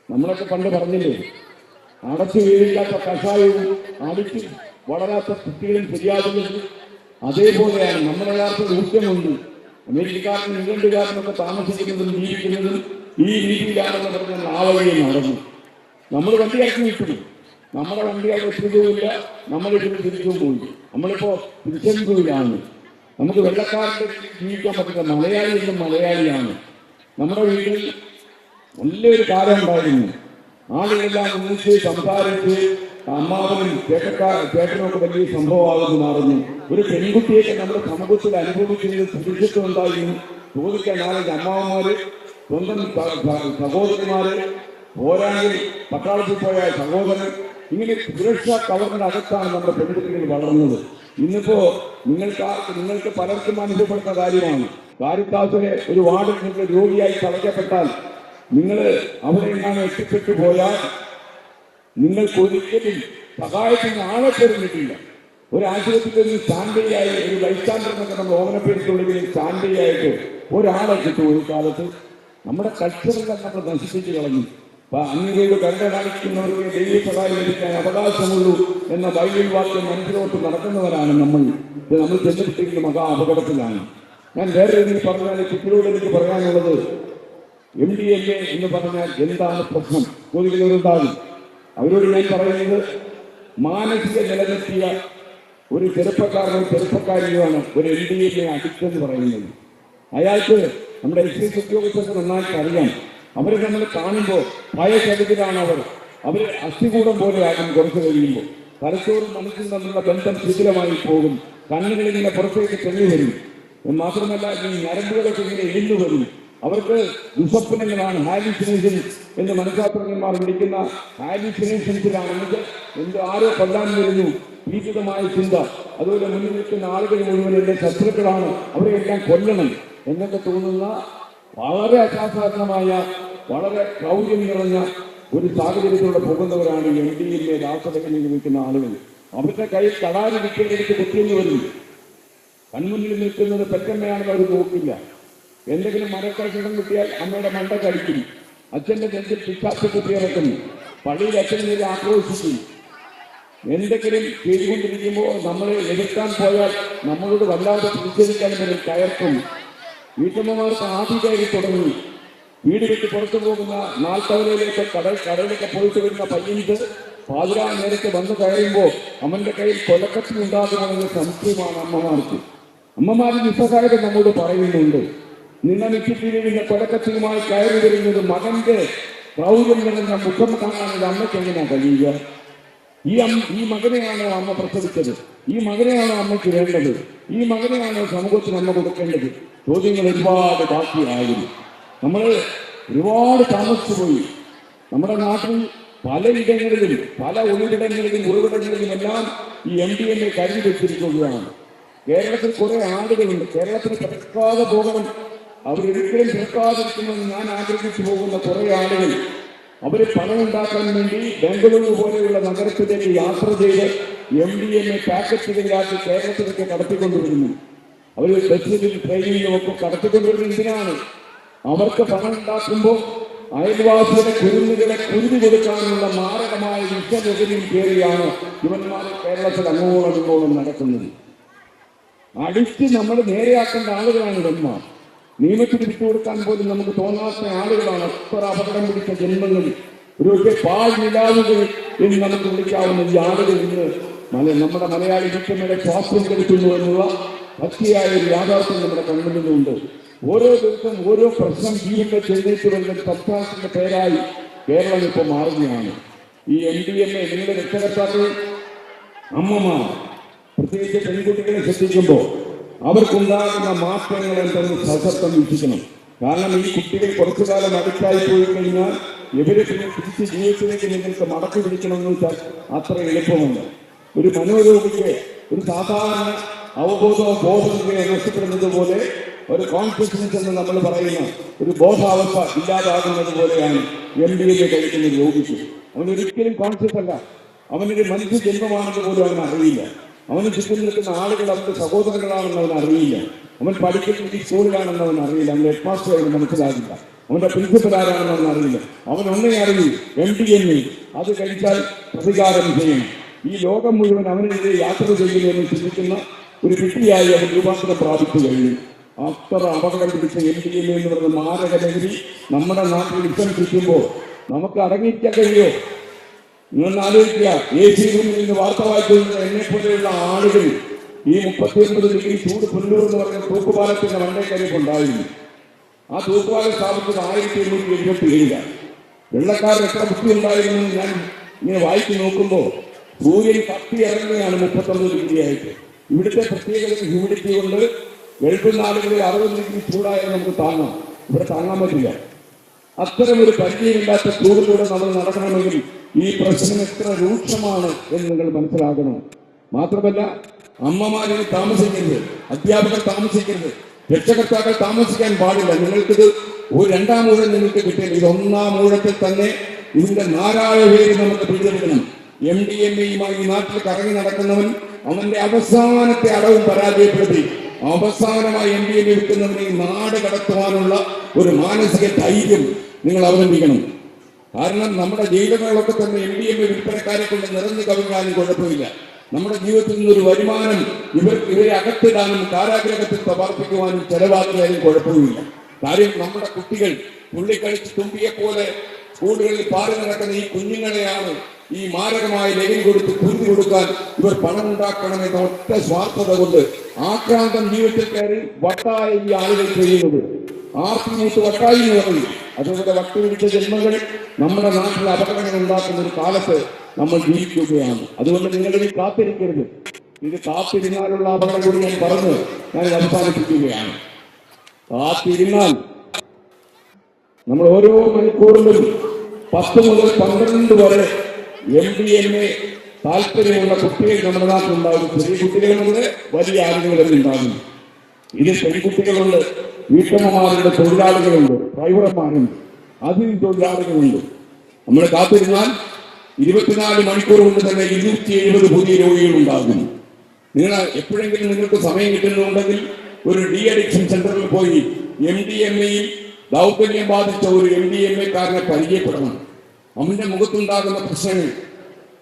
നമ്മളൊക്കെ പണ്ട് പറഞ്ഞില്ലേ, അടച്ചു വീഴില്ലാത്ത കഷായവും അടിച്ച് വളരാത്ത കുട്ടികളും ശരിയാകുന്നത്. അതേപോലെയാണ് നമ്മുടെ യഥാർത്ഥ ഊറ്റമുണ്ട്. അമേരിക്കക്കാരനും ഇംഗ്ലണ്ടുകാരനൊക്കെ താമസിക്കുന്നതും ജീവിക്കുന്നതും ഈ രീതിയിലാണെന്ന് പറഞ്ഞാൽ ആ വഴിയെ നടന്നു. നമ്മൾ വണ്ടിയാക്കി വിട്ടു, നമ്മുടെ വണ്ടിയാക്കി എത്തുകയില്ല, നമ്മളിതിന് തിരിച്ചും പോയി. നമ്മളിപ്പോ തിരിച്ചെടുക്കുകയാണ്. നമുക്ക് വെള്ളക്കാരൻ്റെ ജീവിക്കാൻ പറ്റുന്ന മലയാളി എന്നും മലയാളിയാണ്. നമ്മുടെ വീട്ടിൽ നല്ലൊരു കാലം ഉണ്ടായിരുന്നു. ആളുകളെല്ലാം ഒന്നിച്ച് സംസാരിച്ച് അമ്മാവനും ചേട്ടനൊക്കെ വലിയ സംഭവമാകുന്നു മാറുന്നു. ഒരു പെൺകുട്ടിയൊക്കെ നമ്മുടെ സമൂഹത്തിൽ അനുഭവിക്കുന്നത് സുരക്ഷിതം ഉണ്ടായിരുന്നു. ചോദിക്കാൻ 4 അമ്മാവന്മാര്, സ്വന്തം സഹോദരന്മാര്, പോരാങ്കിൽ പട്ടാളത്തിൽ പോയ സഹോദരൻ, ഇങ്ങനെ സുരക്ഷാ കവറിന്റെ അകത്താണ് നമ്മുടെ പെൺകുട്ടികൾ വളർന്നത്. ഇന്നിപ്പോ നിങ്ങൾക്ക് പലർക്കും അനുഭവപ്പെടുന്ന കാര്യമാണ്. കാരിത്താസിലെ ഒരു വാർഡിൽ നിങ്ങൾ രോഗിയായി തളയ്ക്കപ്പെട്ടാൽ, നിങ്ങൾ അവിടെ നിന്നാണ് എത്തിപ്പെട്ടു പോയാൽ നിങ്ങൾക്ക് ഒരിക്കലും സഹായത്തിന് ആളെ തരുന്നിട്ടില്ല. ഒരു ആശുപത്രിയിൽ സ്റ്റാൻഡേയായി, ഒരു ബൈസ്റ്റാൻഡർ എന്നൊക്കെ നമ്മൾ ഓമനപ്പെടുത്തുള്ളെങ്കിൽ സ്റ്റാൻഡേയായിട്ട് ഒരാളെ കിട്ടും. ഒരു കാലത്ത് നമ്മുടെ കൾച്ചറെല്ലാം നമ്മൾ നശിപ്പിച്ച് കളഞ്ഞു. അങ്ങനെയൊരു കരുണ കാണിക്കുന്നവർക്ക് ദൈവ സഹായം ലഭിക്കാൻ അവകാശമുള്ളൂ എന്ന ബൈബിൾ വാക്യം മനസ്സിലോട്ട് നടക്കുന്നവരാണ് നമ്മൾ. ചെന്നിട്ടിരിക്കുന്ന മഹാ അപകടത്തിലാണ്. ഞാൻ വേറെ രീതിയിൽ പറഞ്ഞാൽ കുട്ടികളോട് എനിക്ക് പറയാനുള്ളത്, MDMA എന്ന് പറഞ്ഞാൽ എന്താണ് പ്രശ്നം ചോദിക്കുന്നവരുണ്ടാകും. അവരോട് ഞാൻ പറയുന്നത്, മാനസിക നിലനിർത്തിയ ഒരു ചെറുപ്പക്കാരിയുമാണ് ഒരു MDMA അഡിക്റ്റ് എന്ന് പറയുന്നത്. അയാൾക്ക് നമ്മുടെ എക്സൈസ് ഉദ്യോഗസ്ഥർക്ക് നന്നായിട്ട് അറിയാം. അവരെ നമ്മൾ കാണുമ്പോൾ ഭയചകിതരാണ് അവർ അസ്ഥികൂടം പോലെയാകും. കുറച്ച് കഴിയുമ്പോൾ തലച്ചോറും മനസ്സിൽ തമ്മിലുള്ള ബന്ധം ശിഥിലമായി പോകും. കണ്ണുകളിൽ ഇങ്ങനെ പുറത്തേക്ക് തെളി വരും. മാത്രമല്ല ഈ ഞരമ്പുകളൊക്കെ ഇങ്ങനെ എഴുന്നു വരും. അവർക്ക് ദുസ്വപ്നങ്ങളാണ്, ഹാലുസിനേഷൻ എന്ന് മനഃശാസ്ത്രജ്ഞന്മാർ വിളിക്കുന്ന ഹാലുസിനേഷൻസിലാണ്. ആരോ കൊല്ലാൻ വരുന്നു, ഭീതിതമായ ചിന്ത. അതുപോലെ മുന്നിൽ നിൽക്കുന്ന ആളുകൾ മുഴുവൻ എന്റെ ശത്രുക്കളാണ്, അവരെയെല്ലാം കൊല്ലണം എന്നൊക്കെ തോന്നുന്ന വളരെ അസാധാരണമായ, വളരെ ക്രൗര്യം നിറഞ്ഞ ഒരു സാഹചര്യത്തിലൂടെ പോകുന്നവരാണ് NDA രാഷ്ട്രപതി നിൽക്കുന്ന ആളുകൾ. അവരുടെ കയ്യിൽ കടാരി വിക്കലെടുത്ത് കുത്തിയെന്ന് വരും. കൺമുന്നിൽ നിൽക്കുന്നത് പെറ്റമ്മയാണെന്ന് അവർ നോക്കില്ല. എന്തെങ്കിലും മരക്കടക്കിടം കിട്ടിയാൽ അമ്മയുടെ മണ്ട കഴിക്കും. അച്ഛന്റെ നെഞ്ചിൽ പിശാച് കുത്തിയിറക്കും. പള്ളിയിൽ അച്ഛനെ നേരെ ആക്രോശിക്കും. എന്തെങ്കിലും ചെയ്തുകൊണ്ടിരിക്കുമ്പോൾ നമ്മളെ എതിർക്കാൻ പോയാൽ നമ്മളോട് വല്ലാതെ പ്രതിഷേധിക്കാൻ വരും, കയർക്കും. വീട്ടമ്മമാർക്ക് ആദ്യ കയറി തുടങ്ങി. വീട് വിട്ട് പുറത്തു പോകുന്ന നാൽത്തവലയിലേക്ക് കടയിലൊക്കെ പോയിട്ട് വരുന്ന പയ്യൻക്ക് പാതിരാ നേരത്തെ വന്നു കയറുമ്പോൾ അവന്റെ കയ്യിൽ കൊലക്കത്തി ഉണ്ടാകുമെന്ന സംശയമാണ് അമ്മമാർക്ക്. അമ്മമാർ നിസ്സഹായത നമ്മോട് പറയുന്നുണ്ട്. നിന്ന നിശ്ചിതിന്റെ കൊലക്കത്തിയുമായി കയറി വരുന്നത് മകന്റെ ക്രൗര്യം നിറഞ്ഞ മുഖം കാണാനുള്ള അമ്മയ്ക്ക് എങ്ങനെയാ കഴിയുക? ഈ മകനെയാണോ അമ്മ പ്രസവിച്ചത്? ഈ മകനെയാണോ അമ്മയ്ക്ക് വേണ്ടത്? ഈ മകനെയാണോ സമൂഹത്തിന് അമ്മ കൊടുക്കേണ്ടത്? ചോദ്യങ്ങൾ ഒരുപാട് ബാക്കിയായിരുന്നു. നമ്മൾ ഒരുപാട് താമസിച്ചു പോയി. നമ്മുടെ നാട്ടിൽ പലയിടങ്ങളിലും, പല ഒളിവിടങ്ങളിലും, ഉറവിടങ്ങളിലും എല്ലാം ഈ MDMA കരുതി വെച്ചിരിക്കുകയാണ്. കേരളത്തിൽ കുറെ ആളുകളുണ്ട്. കേരളത്തിന് പിറക്കാതെ പോകണം, അവരൊരിക്കലും പിറക്കാതിരിക്കണമെന്ന് ഞാൻ ആഗ്രഹിച്ചു പോകുന്ന കുറെ ആളുകൾ. അവര് പണം ഉണ്ടാക്കാൻ വേണ്ടി ബംഗളൂരു പോലെയുള്ള നഗരത്തിലേക്ക് യാത്ര ചെയ്ത് MDMA പാക്കറ്റുകളിലാക്കി കേരളത്തിലേക്ക് കടത്തിക്കൊണ്ടുവരുന്നു. അവർ ബസ്സിലും ട്രെയിനിലും ഒക്കെ കടത്തിക്കൊണ്ടുവരുന്നത് എന്തിനാണ്? അവർക്ക് പണം ഉണ്ടാക്കുമ്പോൾ അയൽവാസിയുടെ കുരുന്നുകളെ കുരുതി കൊടുക്കാനുള്ള മാരകമായ വിഷലഹരിയിൽ കയറിയാണ് ഇവന്മാർ കേരളത്തിൽ അങ്ങോളം ഇങ്ങോളം നടക്കുന്നത്. അടിച്ച് നമ്മൾ നേരെയാക്കേണ്ട ആളുകളാണ് ഇവന്മാർ. നിയമത്തിന് വിട്ടുകൊടുക്കാൻ പോലും നമുക്ക് തോന്നാത്ത ആളുകളാണ്. അത്ര അപകടം പിടിച്ച ജന്മങ്ങൾ, ഒരു പാൽ നിലാവുകൾ എന്ന് നമുക്ക് വിളിക്കാവുന്ന ഈ ആളുകൾ ഇന്ന് നമ്മുടെ മലയാളി വിഷമയുടെ സ്വാസ്ഥ്യം കെടുത്തുന്നു എന്നുള്ള പച്ചയായ ഒരു യാഥാർത്ഥ്യം നമ്മുടെ കൺമുന്നിലുണ്ട്. ഓരോ ദിവസം ഓരോ പ്രശ്നം ജീവിതത്തിൽ ചെയ്തേക്ക് വരുന്ന സംസ്ഥാനത്തിന്റെ പേരായി കേരളം ഇപ്പോൾ മാറുകയാണ്. ഈ MDMA നിങ്ങളുടെ രക്ഷകർത്താക്കൾ, അമ്മമാർ, പ്രത്യേകിച്ച് പെൺകുട്ടികളെ ശ്രദ്ധിക്കുമ്പോൾ അവർക്കുണ്ടാകുന്ന മാറ്റങ്ങൾ എന്തെന്ന് സശക്തം വീക്ഷിക്കണം. കാരണം ഈ കുട്ടികൾ കുറച്ചു കാലം അടുത്തായി പോയി കഴിഞ്ഞാൽ ഇവരെ പിന്നെ തിരിച്ച് ജീവിതത്തിലേക്ക് നിങ്ങൾക്ക് മടക്കി പിടിക്കണമെന്ന് വെച്ചാൽ അത്ര എളുപ്പമല്ല. ഒരു മനോരോഗിക്ക് ഒരു സാധാരണ അവബോധമോ ബോധമോ നഷ്ടപ്പെടുന്നത് പോലെ, ഒരു കോൺഷ്യസ്നസ് എന്ന് നമ്മൾ പറയുന്ന ഒരു ബോധാവസ്ഥ ഇല്ലാതാകുന്നത് പോലെയാണ് MDMA കഴിക്കുന്ന രോഗിക്ക്. അവനൊരിക്കലും കോൺഷ്യസ് അല്ല. അവനൊരു മനുഷ്യ ജന്മമാണെന്ന് പോലും അവൻ അറിയില്ല. അവന് ചുറ്റും നിൽക്കുന്ന ആളുകൾ അവന്റെ സഹോദരങ്ങളാണെന്ന് അവൻ അറിയില്ല. അവൻ പഠിക്കുന്ന ഈ സ്കൂളിലാണെന്ന് അവൻ അറിയില്ല. അവന്റെ ഹെഡ് മാസ്റ്റർ അവന് മനസ്സിലാകില്ല. അവന്റെ പ്രിൻസിപ്പൽ ആരാണെന്ന് അവൻ അറിയില്ല. അവൻ ഒന്നേ അറിയൂ, MDMA അത് കഴിച്ചാൽ പ്രതികാരം ചെയ്യണം. ഈ ലോകം മുഴുവൻ അവനെതിരെ യാത്ര ചെയ്യുമെന്ന് ചിന്തിക്കുന്ന ഒരു കുട്ടിയായി അവൻ രൂപാന്തരം പ്രാപിച്ചു കഴിഞ്ഞു. അത്ര അപകടം പിടിച്ച MDMA എന്ന് പറയുന്ന മാരക ലഹരി നമ്മുടെ നാട്ടിൽ വിശ്വസിക്കുമ്പോൾ നമുക്ക് അടങ്ങിയിരിക്കാൻ കഴിയുമോ? നിങ്ങൾ ആലോചിക്കുക. AC റൂമിൽ നിന്ന് വാർത്ത വായിക്കുന്ന എന്നെ പോലെയുള്ള ആളുകൾ ഈ 39 ഡിഗ്രി ചൂട് പുല്ലൂർ എന്ന് പറയുന്ന തൂക്കുപാലത്തിന്റെ വണ്ടേക്കരിപ്പ് ഉണ്ടായിരുന്നു. ആ തൂക്കുപാലം സ്ഥാപിച്ചത് 1877. വെള്ളക്കാരൻ എത്ര ബുദ്ധി ഉണ്ടായിരുന്നു ഞാൻ ഇങ്ങനെ വായിച്ചു നോക്കുമ്പോൾ സൂര്യൻ കത്തി ഇറങ്ങുകയാണ് 39 ഡിഗ്രി ആയിട്ട്. ഇവിടുത്തെ പ്രത്യേകത ഹ്യൂമിഡിറ്റി കൊണ്ട് ഗൾഫിൽ നാടുകളിൽ 60 ഡിഗ്രി ചൂടായാലും നമുക്ക് താങ്ങാം. ഇവിടെ താങ്ങാൻ പറ്റില്ല. അത്തരമൊരു പരിചയമില്ലാത്ത ചൂടിലൂടെ നമ്മൾ നടക്കണമെങ്കിൽ ഈ പ്രശ്നം എത്ര രൂക്ഷമാണ് എന്ന് നിങ്ങൾ മനസ്സിലാക്കണം. മാത്രമല്ല, അമ്മമാരിൽ താമസിക്കരുത്, അധ്യാപകർ താമസിക്കരുത്, രക്ഷകർത്താക്കൾ താമസിക്കാൻ പാടില്ല. നിങ്ങൾക്കിത് ഒരു രണ്ടാം ഊഴം നിങ്ങൾക്ക് കിട്ടില്ല. ഇത് ഒന്നാം ഊഴത്തിൽ തന്നെ ഇതിന്റെ നാരായ പേര് നമുക്ക് പിടിച്ചെടുക്കണം. MDMAയുമായി ഈ നാട്ടിൽ കറങ്ങി നടക്കുന്നവൻ അവന്റെ അവസാനത്തെ അടവും പരാജയപ്പെടുത്തി അവസാനമായി MDMA വിൽക്കുന്നവനെ നാട് കടത്തുവാനുള്ള ഒരു മാനസിക ധൈര്യം നിങ്ങൾ അവലംബിക്കണം. കാരണം നമ്മുടെ ജയിലുകളിലൊക്കെ തന്നെ MDMA വിൽപ്പനക്കാരെ കൊണ്ട് നിറഞ്ഞു കവിഞ്ഞാലും കുഴപ്പമില്ല. നമ്മുടെ ജീവിതത്തിൽ നിന്നൊരു വരുമാനം ഇവരെ അകത്തിടാനും കാരാഗ്രഹത്തിൽ സമർപ്പിക്കുവാനും ചെലവാക്കിയാലും കുഴപ്പമില്ല. കാര്യം നമ്മുടെ കുട്ടികൾ തുള്ളിക്കളിച്ച് തുമ്പിയെപ്പോലെ സ്കൂളുകളിൽ പാറി നടക്കുന്ന ഈ കുഞ്ഞുങ്ങളെയാണ് ഈ മാരകമായ ലഹരി കൊടുത്ത് കുരുതി കൊടുക്കാൻ ഇവർ പണം ഉണ്ടാക്കണമെന്ന ഒറ്റ സ്വാർത്ഥത കൊണ്ട് ആക്രാന്തം ജീവിതത്തിൽ കയറി വട്ടായ ഈ ആളുകൾ ചെയ്യുന്നത്. ആർത്തി മൂത്ത് വട്ടായി എന്ന് പറയും. അതുപോലെ വട്ടുപിടിച്ച ജന്മങ്ങൾ നമ്മുടെ നാട്ടിൽ അപകടങ്ങൾ ഉണ്ടാക്കുന്ന ഒരു കാലത്ത് നമ്മൾ ജീവിക്കുകയാണ്. അതുകൊണ്ട് നിങ്ങളിത് കാത്തിരിക്കരുത്. ഇത് കാത്തിരുന്നാലുള്ള അപകടം കൂടി ഞാൻ പറഞ്ഞ് ഞാൻ അവസാനിപ്പിക്കുകയാണ്. കാത്തിരുന്നാൽ നമ്മൾ ഓരോ മണിക്കൂറിലും 10 മുതൽ 12 വരെ MDMA താല്പര്യമുള്ള കുട്ടികൾ നമ്മുടെ നാട്ടിലുണ്ടാകും. ചെറിയ കുട്ടികളുണ്ട്, വലിയ ആളുകളും ഉണ്ടാകും. ഇത് പെൺകുട്ടികളുണ്ട്, വീട്ടമ്മമാരുടെ തൊഴിലാളികളുണ്ട്, ഡ്രൈവർമാരുണ്ട്, അതിഥി തൊഴിലാളികളുണ്ട്. നമ്മൾ കാത്തിരുന്നാൽ 24 മണിക്കൂർ കൊണ്ട് തന്നെ 270 പുതിയ രോഗികൾ ഉണ്ടാകും. നിങ്ങൾ എപ്പോഴെങ്കിലും നിങ്ങൾക്ക് സമയം കിട്ടുന്നുണ്ടെങ്കിൽ ഒരു ഡി അഡിക്ഷൻ സെന്ററിൽ പോയി MDMA-യിൽ ദൗർബല്യം ബാധിച്ച ഒരു MDMA-കാരനെ പരിചയപ്പെടണം. അവന്റെ മുഖത്തുണ്ടാകുന്ന പ്രശ്നങ്ങൾ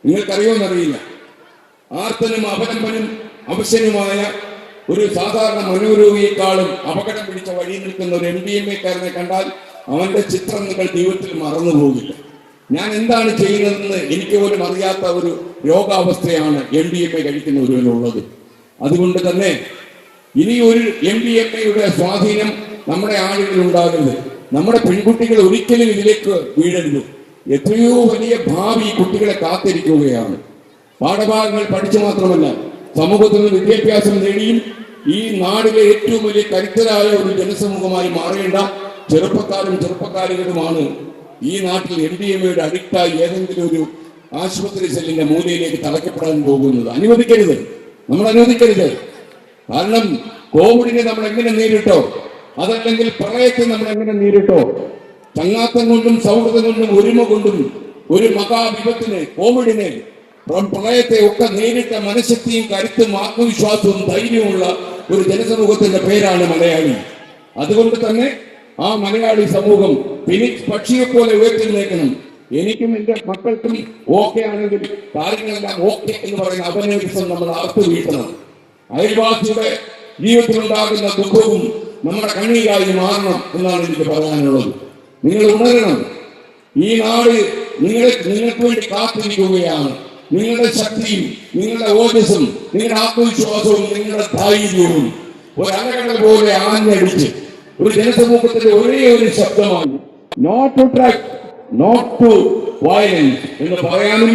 നിങ്ങൾക്കറിയുമെന്നറിയില്ല. ആർത്തനും അപലംബനും അവശനുമായ ഒരു സാധാരണ മനോരോഗിയെക്കാളും അപകടം പിടിച്ച വഴി നിൽക്കുന്ന ഒരു MDMA-കാരനെ കണ്ടാൽ അവന്റെ ചിത്രം നിങ്ങൾ ജീവിതത്തിൽ മറന്നു പോകില്ല. ഞാൻ എന്താണ് ചെയ്യുന്നതെന്ന് എനിക്ക് പോലും അറിയാത്ത ഒരു രോഗാവസ്ഥയാണ് MDMA കഴിക്കുന്ന ഒരുവനുള്ളത്. അതുകൊണ്ട് തന്നെ ഇനി ഒരു MDMA-യുടെ സ്വാധീനം നമ്മുടെ ആളുകളിൽ ഉണ്ടാകരുത്. നമ്മുടെ പെൺകുട്ടികൾ ഒരിക്കലും ഇതിലേക്ക് വീഴരുത്. എത്രയോ വലിയ ഭാവി കുട്ടികളെ കാത്തിരിക്കുകയാണ്. പാഠഭാഗങ്ങൾ പഠിച്ചു മാത്രമല്ല, സമൂഹത്തിൽ നിന്ന് വിദ്യാഭ്യാസം നേടിയും ഈ നാടിലെ ഏറ്റവും വലിയ കരുത്തരായ ഒരു ജനസമൂഹമായി മാറേണ്ട ചെറുപ്പക്കാരും ചെറുപ്പക്കാരികളുമാണ് ഈ നാട്ടിൽ MDMA-യുടെ അഡിക്റ്റായി ഏതെങ്കിലും ഒരു ആശുപത്രി സെല്ലിന്റെ മൂലയിലേക്ക് തളയ്ക്കപ്പെടാൻ പോകുന്നത്. അനുവദിക്കരുത്, നമ്മൾ അനുവദിക്കരുത്. കാരണം കോവിഡിനെ നമ്മൾ എങ്ങനെ നേരിട്ടോ, അതല്ലെങ്കിൽ പ്രളയത്തെ നമ്മൾ എങ്ങനെ നേരിട്ടോ, ചങ്ങാത്തം കൊണ്ടും സൗഹൃദം കൊണ്ടും ഒരുമ കൊണ്ടും ഒരു മഹാവിപത്തിനെ, കോവിഡിനെ, പ്രളയത്തെ ഒക്കെ നേരിട്ട മനഃശക്തിയും കരുത്തും ആത്മവിശ്വാസവും ധൈര്യമുള്ള ഒരു ജനസമൂഹത്തിന്റെ പേരാണ് മലയാളി. അതുകൊണ്ട് തന്നെ ആ മലയാളി സമൂഹം ഫിനിക്സ് പക്ഷിയെ പോലെ ഉയർത്തിനേക്കണം. എനിക്കും എന്റെ മക്കൾക്കും ഓക്കെ ആണെങ്കിൽ കാര്യങ്ങളെല്ലാം ഓക്കെ എന്ന് പറയുന്ന അപനേസം നമ്മൾ അർത്ഥ വീട്ടണം. അയൽവാസിയുടെ ജീവിതത്തിലുണ്ടാകുന്ന ദുഃഖവും നമ്മുടെ കണ്ണീരായി മാറണം എന്നാണ് എനിക്ക് പറയാനുള്ളത്. നിങ്ങൾ ഉണരണം. ഈ നാട് നിങ്ങൾക്ക് വേണ്ടി കാത്തിരിക്കുകയാണ്. നിങ്ങളുടെ ശക്തിയും നിങ്ങളുടെ ഓജസ്സും നിങ്ങളുടെ ആത്മവിശ്വാസവും നിങ്ങളുടെ ധൈര്യവും ഒരു അലകടൽ പോലെ ആഞ്ഞടിച്ച് ഒരു ജനസമൂഹത്തിന്റെ ഒരേ ഒരു ശബ്ദമാണ് not to drug, not to violence എന്ന് പറയാനും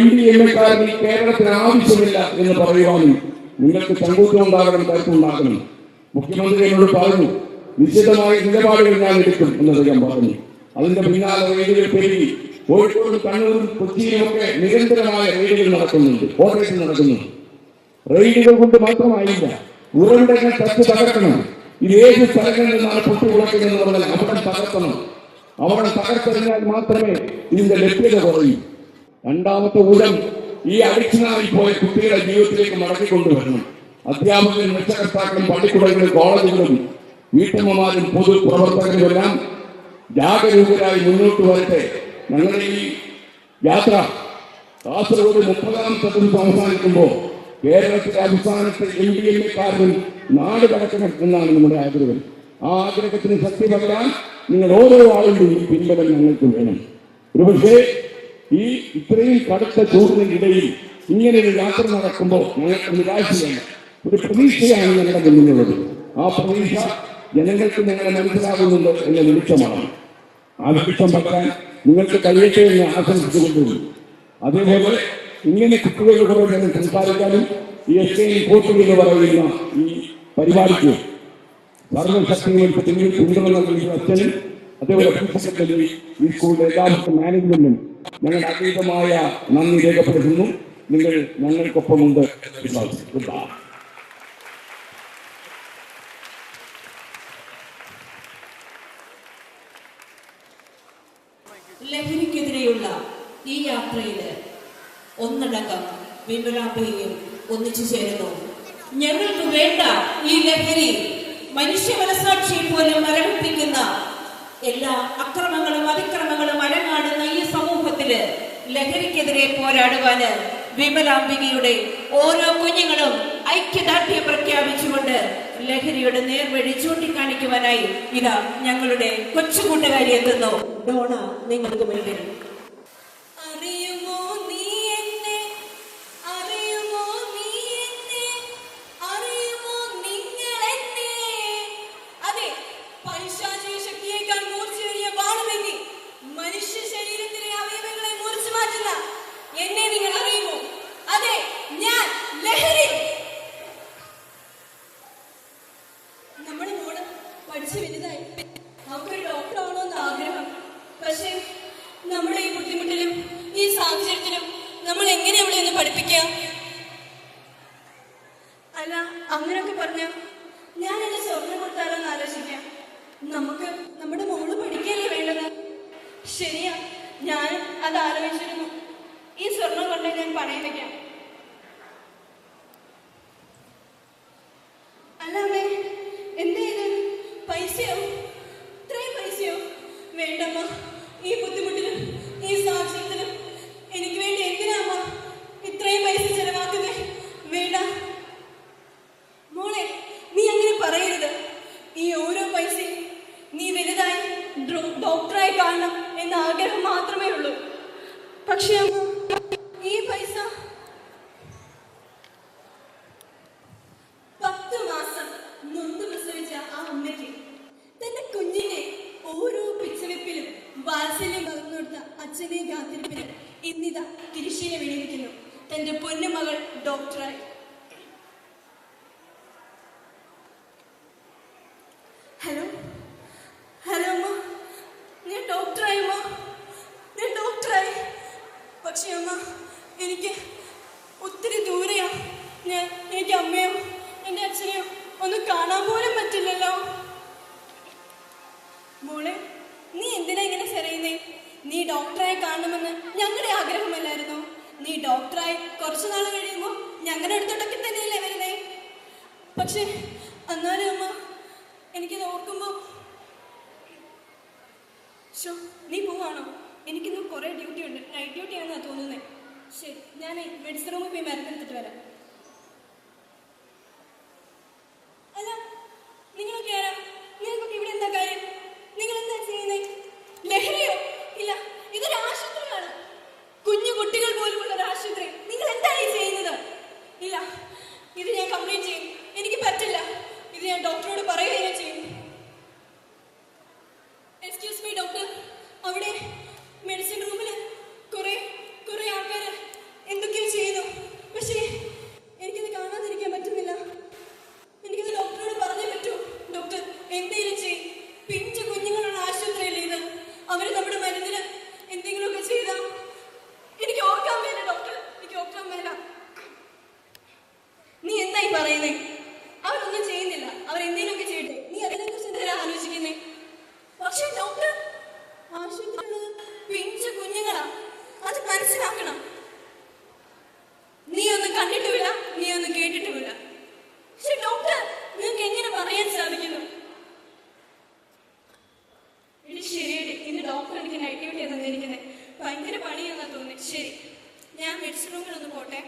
MDMA-കാരന് കേരളത്തിന് ആവശ്യമില്ല എന്ന് പറയുവാനും നിങ്ങൾക്ക് ചങ്കൂറ്റം ഉണ്ടാകണം, കരുത്തുണ്ടാകണം. മുഖ്യമന്ത്രി എന്നോട് പറഞ്ഞു, നിശ്ചിതമായ നിലപാടുകൾ ഞാൻ എടുക്കും എന്ന് അദ്ദേഹം പറഞ്ഞു. അതിന്റെ പിന്നാലെ റെയ്ഡുകൾ പെരുകി. കോഴിക്കോട്, കണ്ണൂരും കൊച്ചിയിലുമൊക്കെ നിരന്തരമായ റെയ്ഡുകൾ നടക്കുന്നുണ്ട്, ഓപ്പറേഷൻ നടക്കുന്നുണ്ട്. റെയ്ഡുകൾ കൊണ്ട് മാത്രമായില്ല, ഉറവിടങ്ങൾ തകർക്കണം. ഇത് ഏത് സ്ഥലങ്ങളിൽ നിന്നാണ് പൊട്ടിമുളക്കുന്നത് പറഞ്ഞാൽ അവിടെ തകർക്കണം. അവിടെ തകർത്തെറിഞ്ഞാൽ മാത്രമേ ഇതിന്റെ ലഭ്യത കുറയൂ. രണ്ടാമത്തെ ഊഴം ഈ അഡിക്ഷനായി പോയ കുട്ടികളെ ജീവിതത്തിലേക്ക് മടക്കിക്കൊണ്ടുവരണം. അധ്യാപകരും രക്ഷകർത്താക്കളും പള്ളിക്കൂടങ്ങളും കോളേജുകളും വീട്ടമ്മമാരും പൊതുപ്രവർത്തകരും എല്ലാം ജാഗരൂകരായി മുന്നോട്ട് വരട്ടെ. ഞങ്ങളുടെ ഈ യാത്ര കാസർഗോഡ് 30-ാം ദിവസം അവസാനിക്കുമ്പോൾ കേരളത്തിലെ അടിസ്ഥാനത്തിൽ MDMA-കാരനും നാട് കടക്കണം എന്നാണ് നമ്മുടെ ആഗ്രഹം. ആ ആഗ്രഹത്തിന് ശക്തി പകരാൻ നിങ്ങൾ ഓരോ ആളുകളുടെയും പിൻബലം ഞങ്ങൾക്ക് വേണം. ഒരുപക്ഷേ ഈ ഇത്രയും കടുത്ത ചൂടിനിടയിൽ ഇങ്ങനെ ഒരു യാത്ര നടക്കുമ്പോൾ ഞങ്ങൾക്ക് നിരാശയല്ല, ഒരു പ്രതീക്ഷയാണ് ഞങ്ങളുടെ മുന്നിലുള്ളത്. ആ പ്രതീക്ഷ ജനങ്ങൾക്ക് ഞങ്ങളെ മനസ്സിലാകുന്നുണ്ട് എന്ന വെളിച്ചമാണ്. ആ വെളിച്ചം പകരാൻ നിങ്ങൾക്ക് കഴിയട്ടെ എന്ന് ആശംസിച്ചുകൊണ്ടിരുന്നു. അതേപോലെ ഇങ്ങനെ കുട്ടികളുടെ നേരം സംസാരിക്കാനും ഈ കോട്ടുകൾ എന്ന് പറയുന്ന ഈ പരിപാടിക്ക് സർവശക്തികളും പിന്തുണ നൽകിയ അച്ഛനും അതേപോലെ പ്രിൻസിപ്പലും ഈ സ്കൂളിലെ എല്ലാവർക്കും മാനേജ്മെന്റും ഞങ്ങളുടെ അതീതമായ നന്ദി രേഖപ്പെടുത്തുന്നു. നിങ്ങൾ ഞങ്ങൾക്കൊപ്പമുണ്ട്. ലഹരിക്കെതിരെയുള്ള ഈ യാത്രയില് ഒന്നടങ്കം വിമലാംബയും ഒന്നിച്ചു ചേരുന്നു. ഞങ്ങൾക്ക് വേണ്ട ഈ ലഹരി മനുഷ്യ മനസാക്ഷിയെ പോലും മരവിപ്പിക്കുന്ന എല്ലാ അക്രമങ്ങളും അതിക്രമങ്ങളും അരങ്ങാടുന്ന ഈ സമൂഹത്തില് ലഹരിക്കെതിരെ പോരാടുവാന് വിമലാംബികയുടെ ഓരോ കുഞ്ഞുങ്ങളും ഐക്യദാർഢ്യം പ്രഖ്യാപിച്ചുകൊണ്ട് ലഹരിയുടെ നേർവഴി ചൂണ്ടിക്കാണിക്കുവാനായി ഇതാ ഞങ്ങളുടെ കൊച്ചുകൂട്ടുകാരി എത്തുന്നു. ഡോണ നിങ്ങൾക്ക് മുൻപിൽ. പഠിച്ചു വലുതായി നമുക്കൊരു ഡോക്ടർ ആവണമെന്ന് ആഗ്രഹം പക്ഷേ നമ്മുടെ ഈ ബുദ്ധിമുട്ടിലും ഈ സാഹചര്യത്തിലും നമ്മൾ എങ്ങനെ അവളെ ഒന്ന് പഠിപ്പിക്കാം? അല്ല, അങ്ങനെയൊക്കെ പറഞ്ഞ ഞാൻ എന്നെ സ്വർണ്ണം കൊടുത്താലോ എന്ന് ആലോചിക്കാം. നമുക്ക് നമ്മുടെ മോള് പഠിക്കല്ലേ വേണ്ടത്. ശരിയാ, ഞാനും അത് ആലോചിച്ചിരുന്നു. ഈ സ്വർണം കൊണ്ട് ഞാൻ പണയം വെക്കാം. അല്ല അമ്മേ, എന്താ ഇത്? പൈസയോ? ഇത്രയും പൈസയോ? വേണ്ടമ്മ, ഈ ബുദ്ധിമുട്ടിലും ഈ സാഹചര്യത്തിലും എനിക്ക് വേണ്ടി എന്തിനാമ്മ ഇത്രയും പൈസ ചെലവാക്കുന്നേ? വേണ്ട മോളെ, നീ അങ്ങനെ പറയരുത്. ഈ ഓരോ പൈസയും നീ വലുതായി ഡോക്ടറായി കാണണം എന്ന ആഗ്രഹം മാത്രമേ ഉള്ളൂ. പക്ഷേ അമ്മ, ഈ പൈസ 10 മാസം നൊന്ത് പ്രസവിച്ച ആ അമ്മയ്ക്ക് തന്റെ കുഞ്ഞിനെ ഓരോ പിച്ചവെപ്പിലും വാത്സല്യം പകർന്നു കൊടുത്ത അച്ഛനെ കാത്തിരിപ്പിന് ഇന്നിതാ തിരിശീല വീണിരിക്കുന്നു. തന്റെ പൊന്നുമകൾ ഡോക്ടറായി. ഹലോ ഹലോ അമ്മ, ഞാൻ ഡോക്ടറായി അമ്മ, ഞാൻ ഡോക്ടറായി. പക്ഷേ അമ്മ, എനിക്ക് ഒത്തിരി ദൂരെയാ. എനിക്ക് അമ്മയോ എൻ്റെ അച്ഛനെയോ ഒന്ന് കാണാൻ പോലും പറ്റില്ലല്ലോ. മോളെ, നീ എന്തിനാ ഇങ്ങനെ ചെറിയുന്നേ? നീ ഡോക്ടറായി കാണണമെന്ന് ഞങ്ങളുടെ ആഗ്രഹമല്ലായിരുന്നോ? നീ ഡോക്ടറായി കുറച്ചു നാൾ കഴിയുമ്പോൾ ഞങ്ങളുടെ അടുത്തോട്ടൊക്കെ തന്നെയല്ലേ വരുന്നേ? പക്ഷെ എന്നാലും അമ്മ, എനിക്കത് ഓർക്കുമ്പോൾ നീ പോവാണോ? എനിക്കിന്ന് കുറേ ഡ്യൂട്ടി ഉണ്ട്. നൈറ്റ് ഡ്യൂട്ടി ആണെന്നാണ് തോന്നുന്നത്. ശരി, ഞാൻ മെഡിസിൻ റൂമിൽ പോയി മരുന്നെടുത്തിട്ട് വരാം. അല്ല, നിങ്ങളൊക്കെ ആരാ? നിങ്ങൾക്കൊക്കെ ഇവിടെ എന്താ കാര്യം? നിങ്ങൾ എന്താ ചെയ്യുന്നത്? ലഹരിയോ? ഇല്ല, ഇതൊരു ആശുപത്രിയാണ്. കുഞ്ഞു കുട്ടികൾ പോലുമുള്ള ഒരു ആശുപത്രി. നിങ്ങൾ എന്താണ് ഈ ചെയ്യുന്നത്? ഇല്ല, ഇത് ഞാൻ കംപ്ലൈന്റ് ചെയ്യും. എനിക്ക് പറ്റില്ല. ഇത് ഞാൻ ഡോക്ടറോട് പറയുകയും ചെയ്യും. എക്സ്ക്യൂസ് മീ ഡോക്ടർ, അവിടെ മെഡിസിൻ റൂമിൽ കുറെ ആൾക്കാർ എന്തൊക്കെയോ ചെയ്യുന്നു. പക്ഷേ എനിക്കിത് കാണാതിരിക്കാൻ പറ്റുന്നില്ല. എനിക്കിത് ഡോക്ടറോട് പറഞ്ഞേ പറ്റൂ. ഡോക്ടർ, എന്തെങ്കിലും ചെയ്യും. പിഞ്ചു കുഞ്ഞുങ്ങളുള്ള ആശുപത്രിയല്ലേ ഇത്? അവർ നമ്മുടെ മരുന്നിന് എന്തെങ്കിലുമൊക്കെ ചെയ്താൽ എനിക്ക് ഓർക്കാൻ വേണ്ട ഡോക്ടർ, എനിക്ക് ഓർക്കാൻ വേണ്ട. നീ എന്തായി പറയുന്നേ? അവരൊന്നും ചെയ്യുന്നില്ല. അവരെന്തെങ്കിലുമൊക്കെ ചെയ്യട്ടെ. നീ അതിനെക്കുറിച്ച് എന്തെങ്കിലും ആലോചിക്കുന്നേ? പക്ഷേ ഡോക്ടർ, ആശുപത്രിയുള്ളത് പിഞ്ചു കുഞ്ഞുങ്ങളാ. അത് മനസ്സിലാക്കണം. നീ ഒന്നും കണ്ടിട്ടുമില്ല, നീ ഒന്നും കേട്ടിട്ടുമില്ല. പക്ഷെ ഡോക്ടർ, നിങ്ങൾക്ക് എങ്ങനെ പറയാൻ സാധിക്കുന്നു? ഇത് ശരിയല്ലേ? ഇന്ന് ഡോക്ടർ എനിക്ക് നൈറ്റ് ഡ്യൂട്ടി തന്നിരിക്കുന്നത്. ഭയങ്കര പണിയാന്നാ തോന്നുന്നത്. ശരി, ഞാൻ മെഡിസിൻ റൂമിലൊന്ന് പോട്ടെ.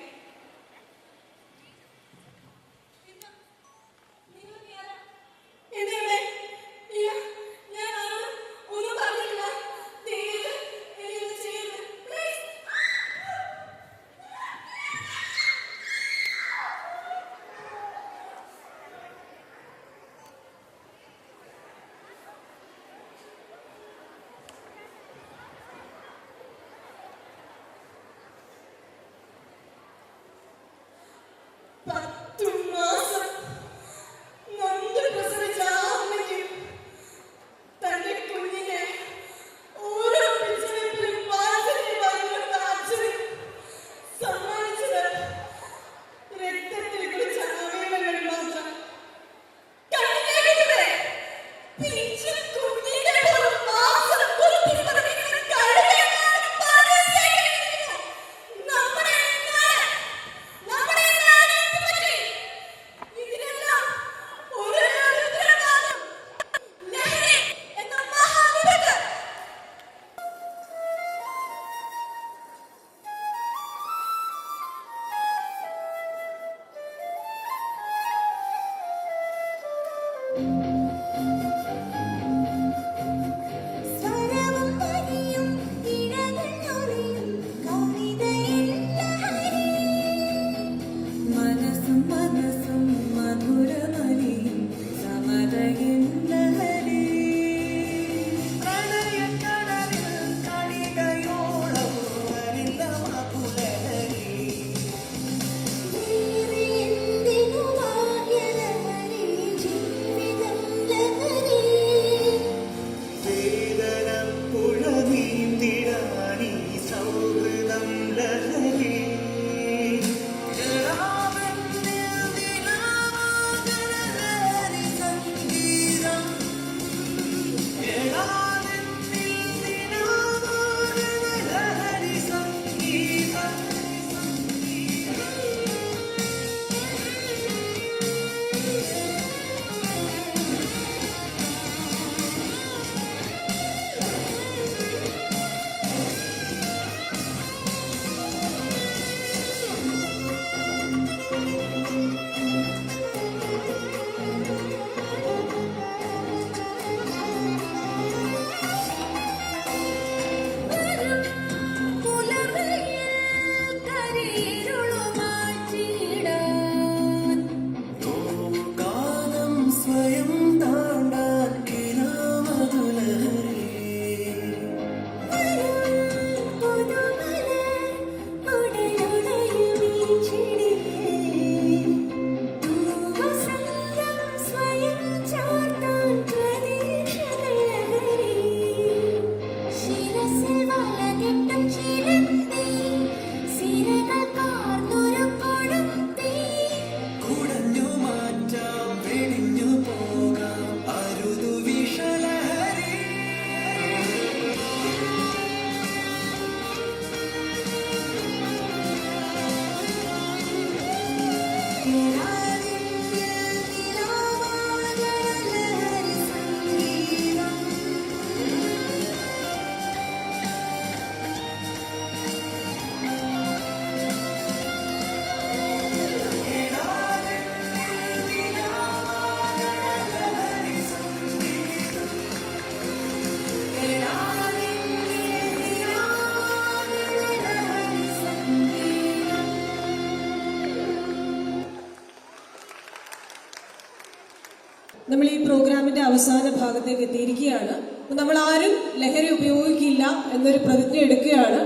പ്രോഗ്രാമിന്റെ അവസാന ഭാഗത്തേക്ക് എത്തിയിരിക്കുകയാണ്. നമ്മൾ ആരും ലഹരി ഉപയോഗിക്കില്ല എന്നൊരു പ്രതിജ്ഞ എടുക്കുകയാണ്.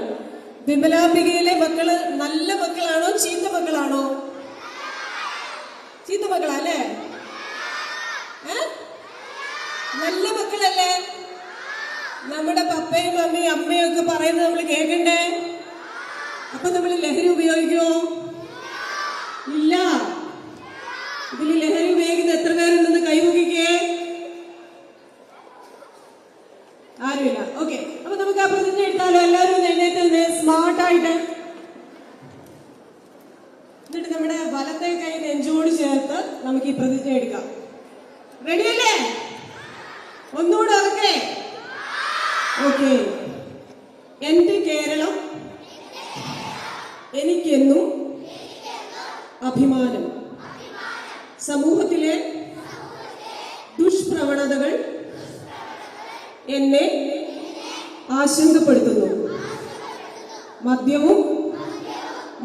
വിമലാംബികയിലെ മക്കള് നല്ല മക്കളാണോ ചീത്ത മക്കളാണോ? ചീത്ത മക്കളല്ലേ? നല്ല മക്കളല്ലേ? നമ്മുടെ പപ്പയും മമ്മിയും അമ്മയും ഒക്കെ പറയുന്നത് നമ്മൾ കേൾക്കണ്ടേ? അപ്പൊ നമ്മൾ ലഹരി ഉപയോഗിക്കുമോ? ഇല്ല. ഇതിൽ ലഹരി ഉപയോഗിക്കുന്ന എത്ര പേരുണ്ടെന്ന് കൈമുക്കിക്കേ. ആരുമില്ല. ഓക്കെ, അപ്പൊ നമുക്ക് ആ പ്രതിജ്ഞ എടുത്താലോ? എല്ലാവരും എഴുന്നേറ്റ് സ്മാർട്ടായിട്ട്. എന്നിട്ട് നമ്മുടെ വലത്തെ കൈ നെഞ്ചോട് ചേർത്ത് നമുക്ക് ഈ പ്രതിജ്ഞ എടുക്കാം. റെഡിയല്ലേ? ഒന്നുകൂടെ ഉറക്കെ. ഓക്കെ. എന്റെ കേരളം എനിക്കെന്നും അഭിമാനം. സമൂഹത്തിലെ ദുഷ്പ്രവണതകൾ എന്നെ ആശങ്കപ്പെടുത്തുന്നു. മദ്യവും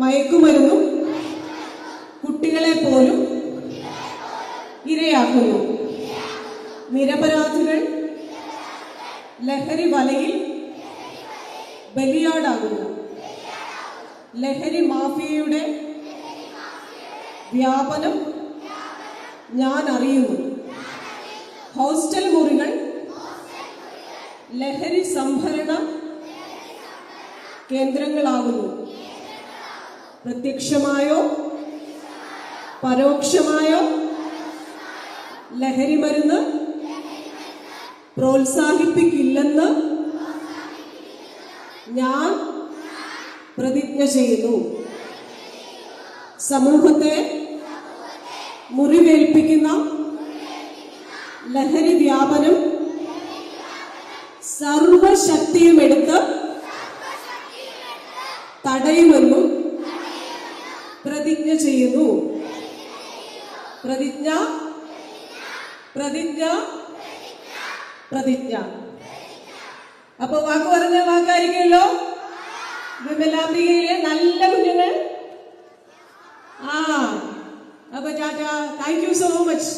മയക്കുമരുന്നും കുട്ടികളെ പോലും ഇരയാക്കുന്നു. നിരപരാധികൾ ലഹരി വലയിൽ ബലിയാടാകുന്നു. ലഹരി മാഫിയയുടെ വ്യാപനം ഞാൻ അറിയുന്നു. ഹോസ്റ്റൽ മുറികൾ ലഹരി സംഭരണ കേന്ദ്രങ്ങളാകുന്നു. പ്രത്യക്ഷമായോ പരോക്ഷമായോ ലഹരി മരുന്ന് പ്രോത്സാഹിപ്പിക്കില്ലെന്ന് ഞാൻ പ്രതിജ്ഞ ചെയ്യുന്നു. സമൂഹത്തെ മുറിവേൽപ്പിക്കുന്ന ലഹരി വ്യാപനം സർവശക്തിയും എടുത്ത് തടയുമെന്നും പ്രതിജ്ഞ ചെയ്യുന്നു. പ്രതിജ്ഞ പ്രതിജ്ഞ പ്രതിജ്ഞ. അപ്പൊ വാക്ക് പറഞ്ഞ വാക്കായിരിക്കുമല്ലോ. വിമലാംബികയിലെ നല്ല കുഞ്ഞുങ്ങൾ. അപ്പൊ Tata. Thank you so much.